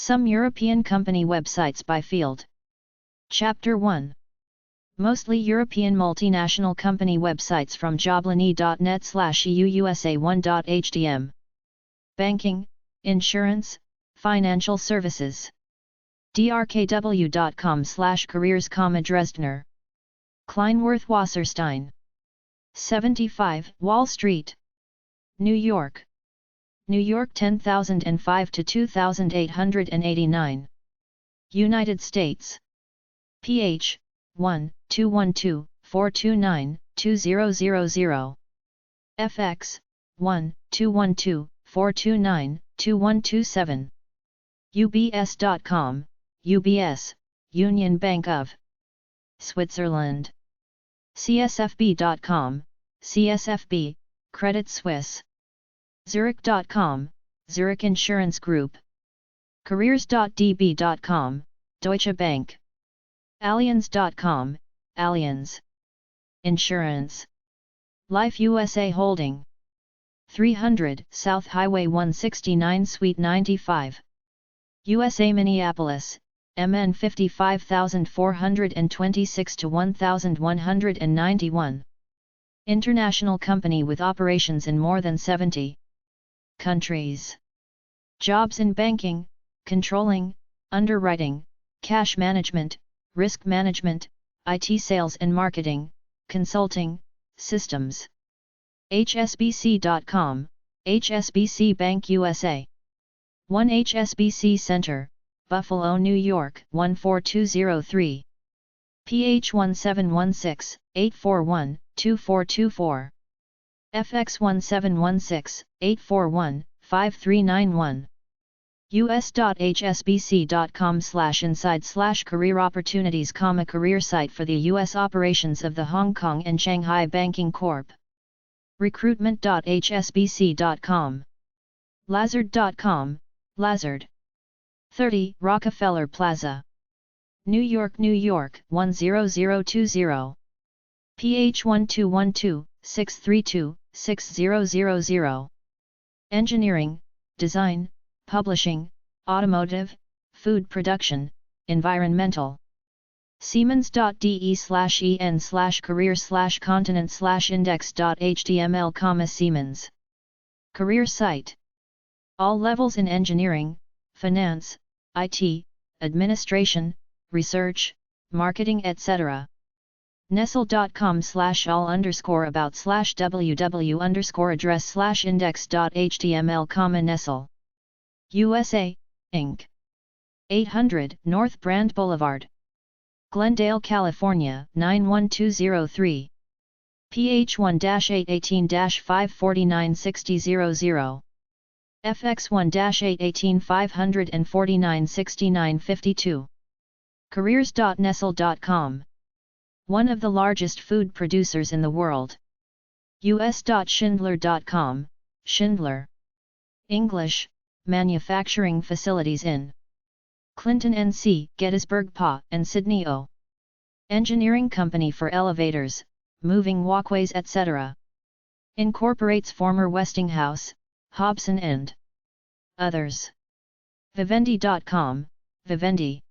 Some European company websites by field. Chapter 1. Mostly European multinational company websites from joblany.net/EU-USA1.hdm. Banking, insurance, financial services. drkw.com/careers, Dresdner. Kleinworth Wasserstein. 75 Wall Street, New York. New York 10005 to 2889. United States. PH 1-212-429-2000. FX 1-212-429-2127. UBS.com, UBS, Union Bank of Switzerland. CSFB.com, CSFB, Credit Suisse. Zurich.com, Zurich Insurance Group. Careers.db.com, Deutsche Bank. Allianz.com, Allianz. Insurance. Life USA Holding. 300 South Highway 169 Suite 95. USA Minneapolis, MN 55426 to 1191. International company with operations in more than 70 countries. Jobs in banking, controlling, underwriting, cash management, risk management, IT sales and marketing, consulting, systems. HSBC.com, HSBC Bank USA. 1 HSBC Center, Buffalo, New York 14203. PH 1716-841-2424. FX 1716-841-5391. us.hsbc.com/inside/career opportunities, career site for the U.S. operations of the Hong Kong and Shanghai Banking Corp. Recruitment.hsbc.com. Lazard.com, Lazard. 30 Rockefeller Plaza, New York, New York 10020. PH 1212-632-6000. Engineering, design, publishing, automotive, food production, environmental. Siemens.de/en/career/continent/index.html, Siemens. Career site. All levels in engineering, finance, IT, administration, research, marketing, etc. Nestle.com/all_about/www_address/index.html, Nestle. USA, Inc. 800 North Brand Boulevard, Glendale, California 91203. PH 1-818-549-6000. FX 1-818-549-6952. Careers.nestle.com. One of the largest food producers in the world. us.schindler.com, Schindler. English, manufacturing facilities in Clinton, NC, Gettysburg, PA, and Sydney, O. Engineering company for elevators, moving walkways, etc. Incorporates former Westinghouse, Hobson and others. Vivendi.com, Vivendi.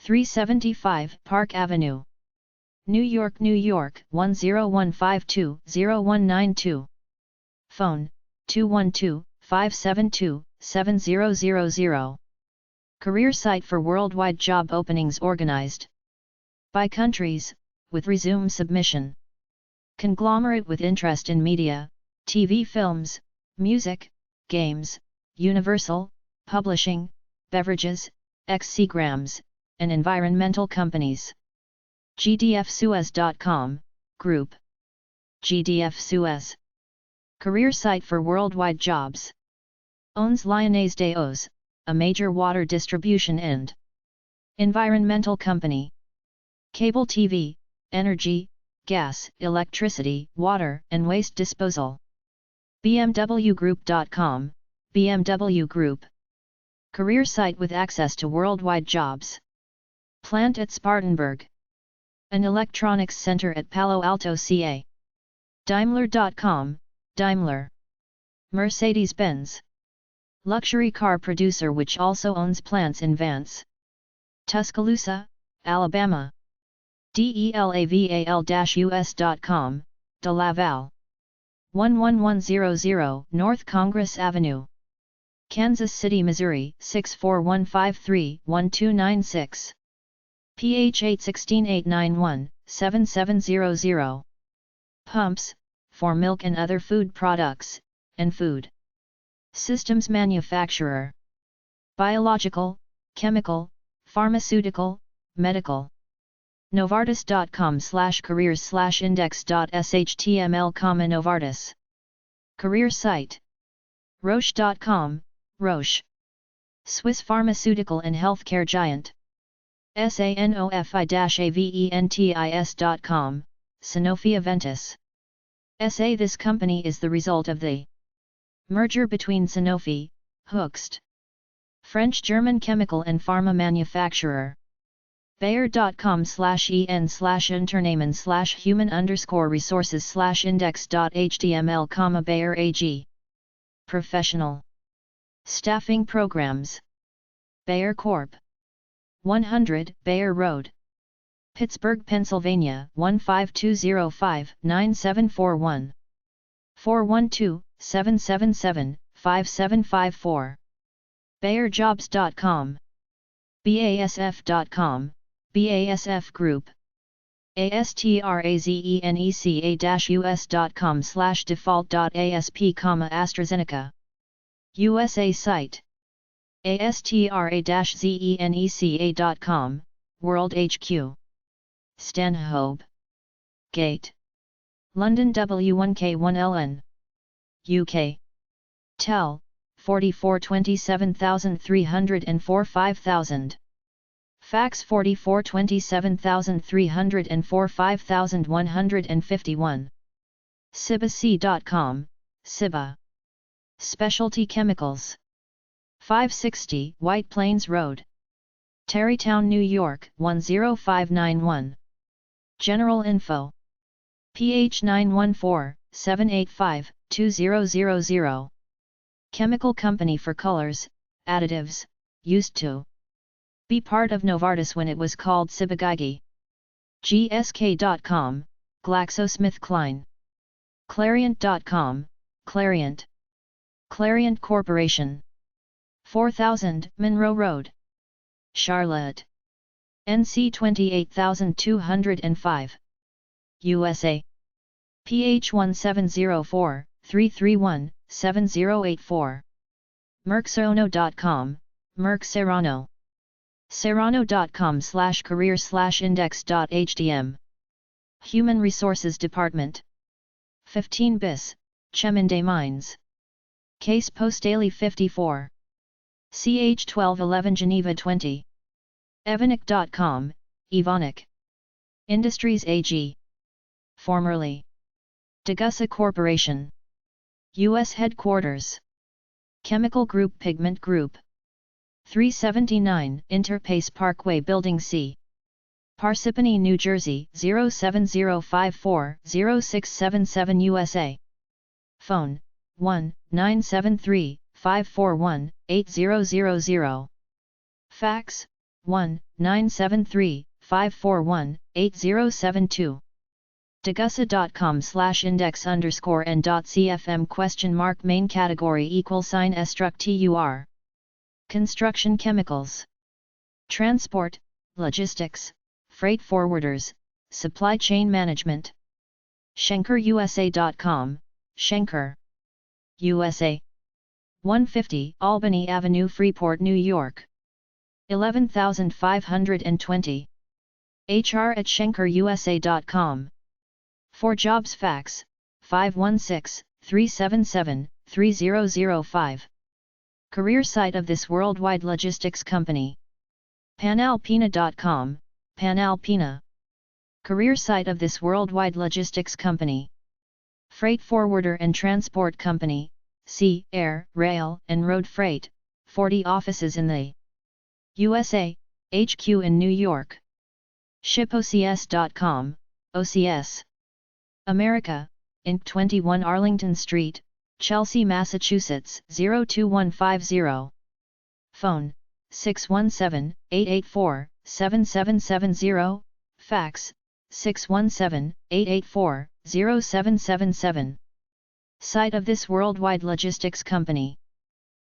375 Park Avenue, New York, New York 10152-0192. Phone 212-572-7000. Career site for worldwide job openings organized by countries, with resume submission. Conglomerate with interest in media, TV, films, music, games, Universal, publishing, beverages, XCgrams, and environmental companies. GDFSuez.com, Group. GDF Suez. Career site for worldwide jobs. Owns Lyonnaise des Eaux, a major water distribution and environmental company. Cable TV, energy, gas, electricity, water, and waste disposal. BMWgroup.com, BMW Group. Career site with access to worldwide jobs. Plant at Spartanburg. An electronics center at Palo Alto, CA. Daimler.com, Daimler. Mercedes-Benz. Luxury car producer which also owns plants in Vance, Tuscaloosa, Alabama. DELAVAL-US.com, De Laval. 11100 North Congress Avenue, Kansas City, Missouri 64153-1296. PH 816891, 7700. Pumps, for milk and other food products, and food systems manufacturer. Biological, chemical, pharmaceutical, medical. Novartis.com/careers/index.html, Novartis. Career site. Roche.com, Roche. Swiss pharmaceutical and healthcare giant. SANOFI-AVENTIS.com, Sanofi Aventis. SA. This company is the result of the merger between Sanofi, Hoechst, French-German chemical and pharma manufacturer. Bayer.com/en/internamen/human_resources/index.html, Bayer AG. Professional staffing programs. Bayer Corp. 100 Bayer Road, Pittsburgh, Pennsylvania 15205-9741. 412-777-5754. BayerJobs.com. BASF.com, BASF Group. ASTRAZENECA-US.com/default.asp, AstraZeneca. USA site. ASTRA-ZENECA.com, World HQ. Stanhope Gate, London W1K1LN. UK. Tel, 44,27304 5000. Fax 44,27304 5151. Cibac.com, Ciba. Specialty Chemicals. 560 White Plains Road, Tarrytown, New York 10591. General info. PH 914-785-2000. Chemical company for colors, additives, used to be part of Novartis when it was called Ciba-Geigy. GSK.com, GlaxoSmithKline. Clariant.com, Clariant. Clariant Corporation. 4000 Monroe Road, Charlotte, NC 28205. USA. PH 1704-331-7084. Merckserrano.com, Merck Serrano. Serrano.com/career/index.htm. Human Resources Department. 15 bis, Cheminde Mines. Case Postale 54. CH 1211 Geneva 20. Evonik.com, Evonik. Industries AG. Formerly Degussa Corporation. U.S. Headquarters. Chemical Group, Pigment Group. 379 Interpace Parkway, Building C, Parsippany, New Jersey 07054-0677 USA. Phone 1-973-541-8000. Fax 1-973-541-8072. Degussa.com/index_n.cfm ? Main category =***tur. Construction chemicals. Transport, logistics, freight forwarders, supply chain management. SchenkerUSA.com, Schenker. USA. 150 Albany Avenue, Freeport, New York. 11520. HR@SchenkerUSA.com. For jobs, fax 516-377-3005. Career site of this worldwide logistics company. Panalpina.com, Panalpina. Career site of this worldwide logistics company. Freight forwarder and transport company, sea, air, rail, and road freight, 40 offices in the USA, HQ in New York. ShipOCS.com, OCS. America, Inc. 21 Arlington Street, Chelsea, Massachusetts 02150. Phone 617-884-7770, fax 617-884-0777. Site of this worldwide logistics company: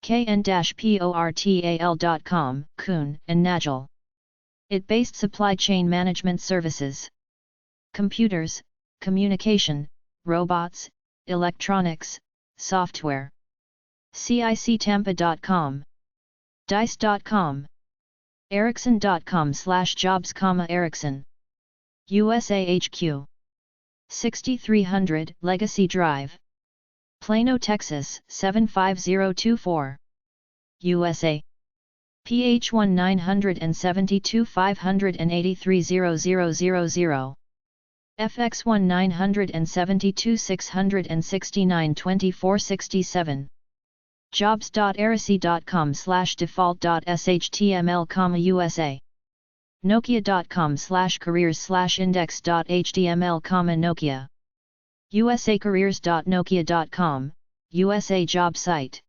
kn-portal.com, Kuhn and Nagel. IT-based supply chain management services. Computers, communication, robots, electronics, software. cictampa.com, dice.com, ericsson.com/jobs, Ericsson. USA HQ 6300 Legacy Drive, Plano, Texas 75024. USA PH 1972 583 000, FX 1972 669 2467. jobs.aracy.com/default.shtml, USA. Nokia.com/careers/index.html, Nokia. usacareers.nokia.com, USA job site.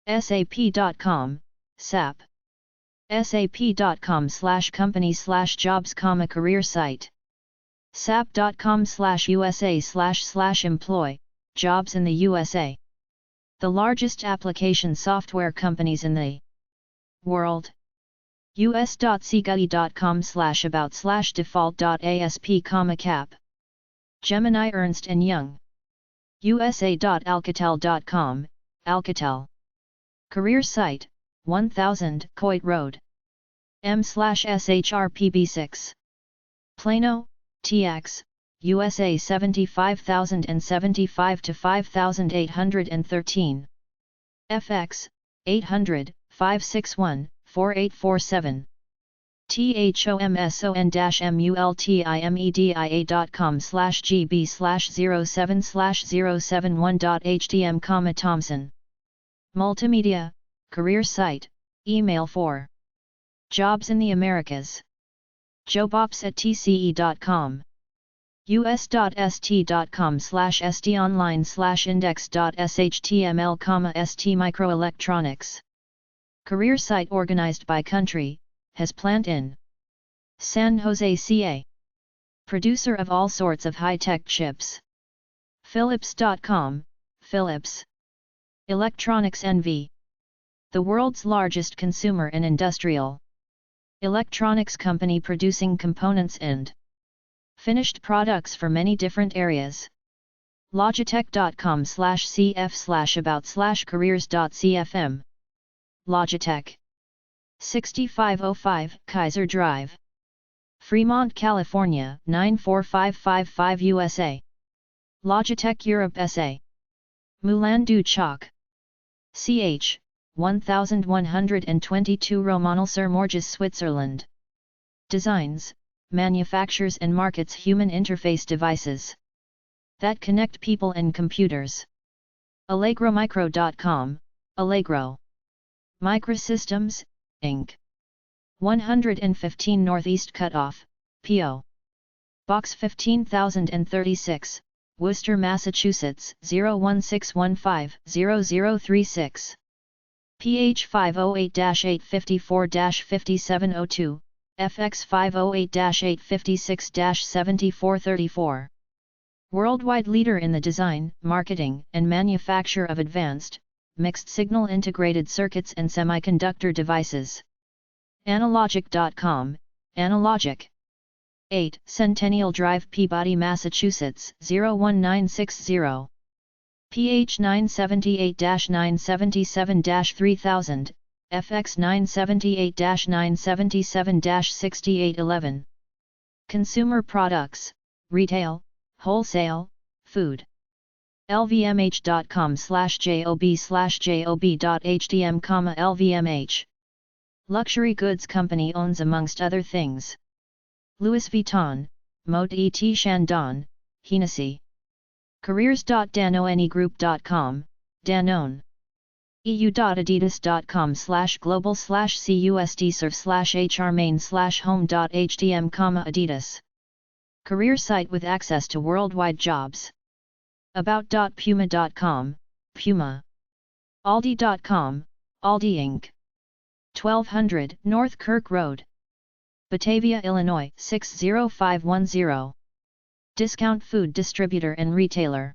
sap.com, SAP. sap.com/company/jobs, career site. sap.com/USA/employ, jobs in the USA. The largest application software companies in the world. us.cgui.com/about/default.asp, cap. Gemini, Ernst & Young. usa.alcatel.com, Alcatel. Career site 1000 Coit Road, M/SHRPB6. Plano, TX, USA 75075 to 5813. FX 800 561 4847. thomson.gb/07/07.htm, Thomson. Multimedia, career site, email for jobs in the Americas. jobops@tce.com. us.st.com/stonline/index.html, ST Microelectronics. Career site organized by country, has plant in San Jose, CA. Producer of all sorts of high-tech chips. Philips.com, Philips. Electronics NV. The world's largest consumer and industrial electronics company, producing components and finished products for many different areas. Logitech.com/cf/about/careers.cfm. Logitech. 6505 Kaiser Drive, Fremont, California 94555, USA. Logitech Europe SA. Moulin du Choc. CH 1122 Romanel-sur-Morges, Switzerland. Designs, manufactures and markets human interface devices that connect people and computers. AllegroMicro.com, Allegro. Microsystems, Inc. 115 Northeast Cutoff, P.O. Box 15036, Worcester, Massachusetts 01615-0036. PH 508-854-5702, FX 508-856-7434. Worldwide leader in the design, marketing, and manufacture of advanced, mixed-signal integrated circuits and semiconductor devices. Analogic.com, Analogic. 8 Centennial Drive, Peabody, Massachusetts 01960. PH 978-977-3000, FX 978-977-6811. Consumer products, retail, wholesale, food. lvmh.com/job/job.htm, LVMH. Luxury goods company owns amongst other things Louis Vuitton, Moët et Chandon, Hennessy. Careers.danonegroup.com, Danone. eu.adidas.com/global/cusdserve/hrmain/home.htm, Adidas. Career site with access to worldwide jobs. About.puma.com, Puma. Aldi.com, Aldi Inc. 1200 North Kirk Road, Batavia, Illinois 60510. Discount food distributor and retailer.